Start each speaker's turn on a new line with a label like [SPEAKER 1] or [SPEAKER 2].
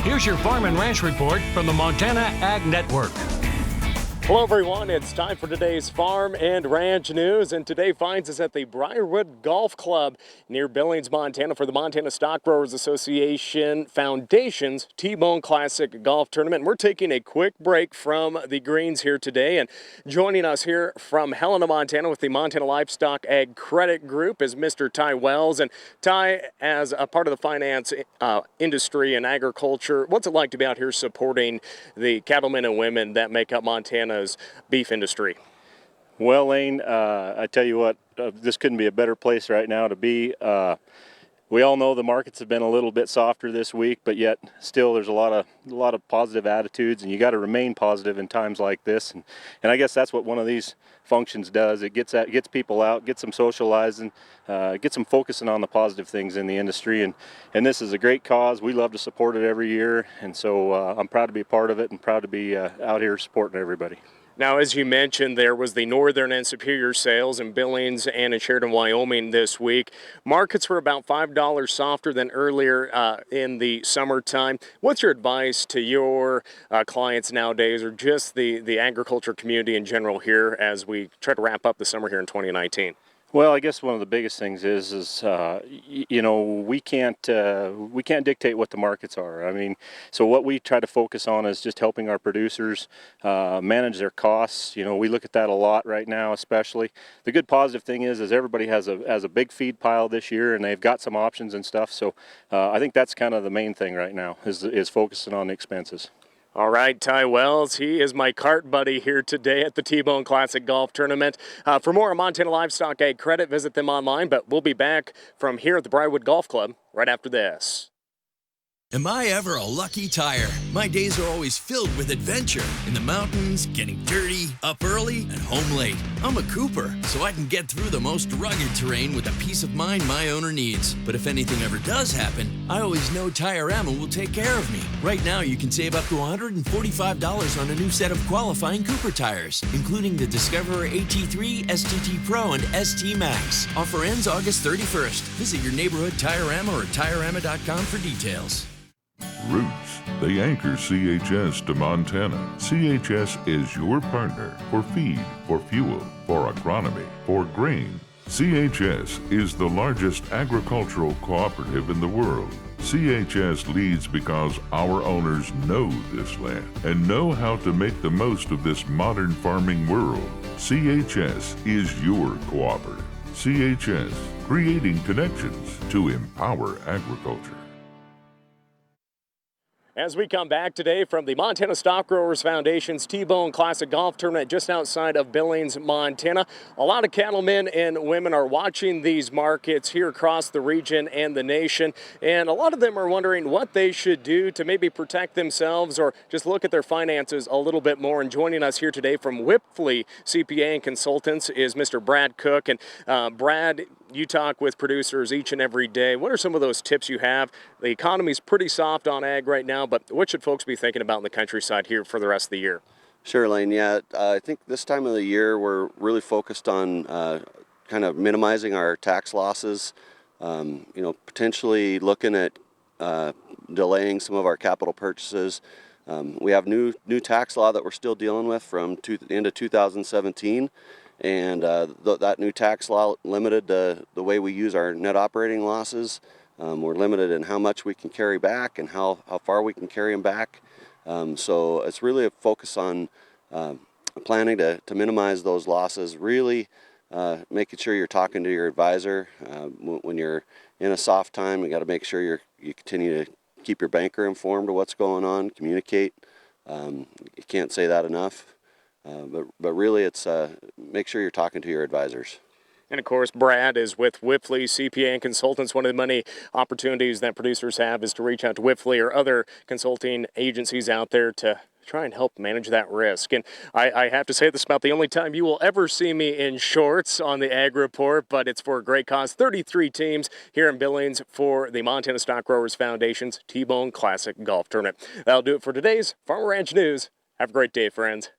[SPEAKER 1] Here's your Farm and Ranch Report from the Montana Ag Network.
[SPEAKER 2] Hello everyone, it's time for today's Farm and Ranch News, and today finds us at the Briarwood Golf Club near Billings, Montana for the Montana Stock Growers Association Foundation's T-Bone Classic Golf Tournament. We're taking a quick break from the greens here today, and joining us here from Helena, Montana with the Montana Livestock Ag Credit Group is Mr. Ty Wells. And Ty, as a part of the finance industry and agriculture, what's it like to be out here supporting the cattlemen and women that make up Montana's beef industry?
[SPEAKER 3] Well, Lane, I tell you what, this couldn't be a better place right now to be. We all know the markets have been a little bit softer this week, but yet still there's a lot of positive attitudes, and you got to remain positive in times like this. And I guess that's what one of these functions does. It gets people out, gets them socializing, gets them focusing on the positive things in the industry. And this is a great cause. We love to support it every year, and so I'm proud to be a part of it and proud to be out here supporting everybody.
[SPEAKER 2] Now, as you mentioned, there was the Northern and Superior sales in Billings and in Sheridan, Wyoming this week. Markets were about $5 softer than earlier in the summertime. What's your advice to your clients nowadays, or just the agriculture community in general here as we try to wrap up the summer here in 2019?
[SPEAKER 3] Well, I guess one of the biggest things is you know, we can't dictate what the markets are. I mean, so what we try to focus on is just helping our producers manage their costs. You know, we look at that a lot right now, especially. The good positive thing is everybody has a big feed pile this year, and they've got some options and stuff. So I think that's kind of the main thing right now is focusing on the expenses.
[SPEAKER 2] All right, Ty Wells, he is my cart buddy here today at the T-Bone Classic Golf Tournament. For more on Montana Livestock Ag Credit, visit them online, but we'll be back from here at the Briarwood Golf Club right after this.
[SPEAKER 4] Am I ever a lucky tire? My days are always filled with adventure. In the mountains, getting dirty, up early, and home late. I'm a Cooper, so I can get through the most rugged terrain with the peace of mind my owner needs. But if anything ever does happen, I always know Tire-Rama will take care of me. Right now, you can save up to $145 on a new set of qualifying Cooper tires, including the Discoverer AT3, STT Pro, and ST Max. Offer ends August 31st. Visit your neighborhood Tire-Rama or TireRama.com for details.
[SPEAKER 5] Roots, they anchor CHS to Montana. CHS is your partner for feed, for fuel, for agronomy, for grain. CHS is the largest agricultural cooperative in the world. CHS leads because our owners know this land and know how to make the most of this modern farming world. CHS is your cooperative. CHS, creating connections to empower agriculture.
[SPEAKER 2] As we come back today from the Montana Stock Growers Foundation's T-Bone Classic Golf Tournament just outside of Billings, Montana. A lot of cattlemen and women are watching these markets here across the region and the nation, and a lot of them are wondering what they should do to maybe protect themselves or just look at their finances a little bit more. And joining us here today from Whipley CPA and Consultants is Mr. Brad Cook. And Brad, you talk with producers each and every day. What are some of those tips you have? The economy's pretty soft on ag right now, but what should folks be thinking about in the countryside here for the rest of the year?
[SPEAKER 6] Sure, Lane. Yeah, I think this time of the year we're really focused on kind of minimizing our tax losses. You know, potentially looking at delaying some of our capital purchases. We have new tax law that we're still dealing with from the end of 2017. And that new tax law limited the way we use our net operating losses. We're limited in how much we can carry back and how far we can carry them back. So it's really a focus on planning to minimize those losses, really making sure you're talking to your advisor. When you're in a soft time, you got to make sure you continue to keep your banker informed of what's going on, communicate. You can't say that enough. But really, it's make sure you're talking to your advisors.
[SPEAKER 2] And of course, Brad is with Whipley CPA and Consultants. One of the many opportunities that producers have is to reach out to Whipley or other consulting agencies out there to try and help manage that risk. And I have to say this about the only time you will ever see me in shorts on the Ag Report, but it's for a great cause. 33 teams here in Billings for the Montana Stock Growers Foundation's T-Bone Classic Golf Tournament. That'll do it for today's Farm Ranch News. Have a great day, friends.